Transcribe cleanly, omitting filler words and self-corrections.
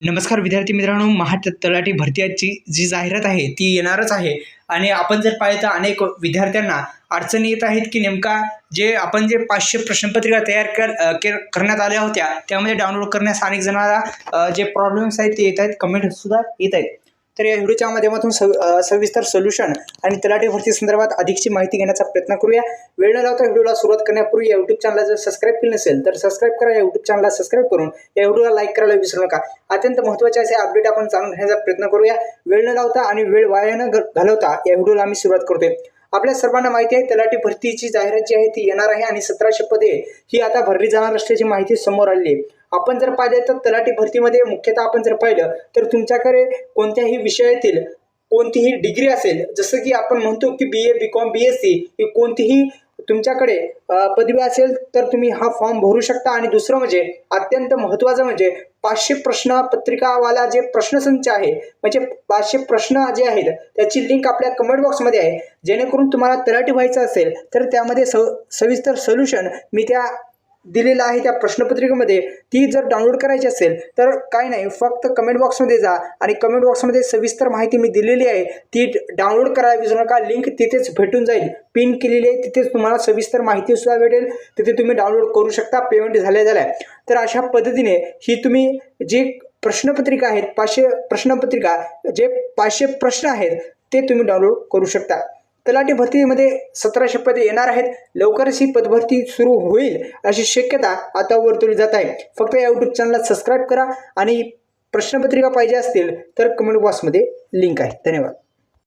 नमस्कार विद्यार्थी मित्रांनो, तलाठी भरतीची जी जाहिरात आहे ती येणारच आहे आणि आपण जर पाहिलं तर अनेक विद्यार्थ्यांना अडचणी येत आहेत की नेमका जे 500 प्रश्नपत्रिका करण्यात आल्या होत्या त्यामध्ये डाउनलोड करण्यास अनेक जणांना जे प्रॉब्लेम्स आहेत ते येत आहेत, कमेंट सुद्धा येत आहेत. तर या व्हिडिओच्या माध्यमातून सविस्तर सोल्युशन आणि तलाठी भरती संदर्भात अधिकची माहिती घेण्याचा प्रयत्न करूया. वेळ न लावता व्हिडिओला सुरुवात करण्यापूर्वी या यूट्यूब चॅनलला जर सबस्क्राईब केलं नसेल तर सबस्क्राईब करा. या यूट्यूब चॅनलला सबस्क्राईब करून या व्हिडिओला लाईक करायला विसरू नका. अत्यंत महत्त्वाचे असे अपडेट आपण जाणून घेण्याचा प्रयत्न करूया. वेळ न लावता आणि वेळ वाया न घालवता या व्हिडिओला आम्ही सुरुवात करतोय. आपल्या सर्वांना माहिती आहे तलाठी भरतीची जाहिरात जी आहे ती येणार आहे आणि 1700 पदे ही आता भरली जाणार असल्याची माहिती समोर आली आहे. आपण जर पाहिले तर तलाठी भरतीमध्ये मुख्यतः आपण जर पाहिलं तर तुमच्याकडे कोणत्याही विषयातील कोणतीही डिग्री असेल, जसं की आपण म्हणतो की BA BCom BSc ही कोणतीही तुमच्याकडे पदवी असेल तर तुम्ही हा फॉर्म भरू शकता. आणि दुसरं म्हणजे अत्यंत महत्त्वाचं म्हणजे 500 प्रश्नपत्रिकावाला जे प्रश्नसंच आहे, म्हणजे 500 प्रश्न जे आहेत त्याची लिंक आपल्या कमेंट बॉक्समध्ये आहे. जेणेकरून तुम्हाला तलाठी व्हायचं असेल तर त्यामध्ये सविस्तर सोल्युशन मी त्या दिलेला आहे त्या प्रश्नपत्रिकेमध्ये. ती जर डाउनलोड करायची असेल तर काय नाही, फक्त कमेंट बॉक्समध्ये जा आणि कमेंट बॉक्समध्ये सविस्तर माहिती मी दिलेली आहे ती डाउनलोड करायला विसरू नका. लिंक तिथेच भेटून जाईल, पिन केलेली आहे, तिथेच तुम्हाला सविस्तर माहिती सुद्धा भेटेल. तिथे तुम्ही डाउनलोड करू शकता पेमेंट झाल्या. तर अशा पद्धतीने ही तुम्ही जी प्रश्नपत्रिका आहेत 500 प्रश्नपत्रिका, जे 500 प्रश्न आहेत ते तुम्ही डाउनलोड करू शकता. तलाठी भरतीमध्ये 1700 पदे येणार आहेत. लवकरच ही पदभरती सुरू होईल अशी शक्यता आता वर्तवली जात आहे. फक्त या यूट्यूब चॅनलला सबस्क्राईब करा आणि प्रश्नपत्रिका पाहिजे असतील तर कमेंट बॉक्समध्ये लिंक आहे. धन्यवाद.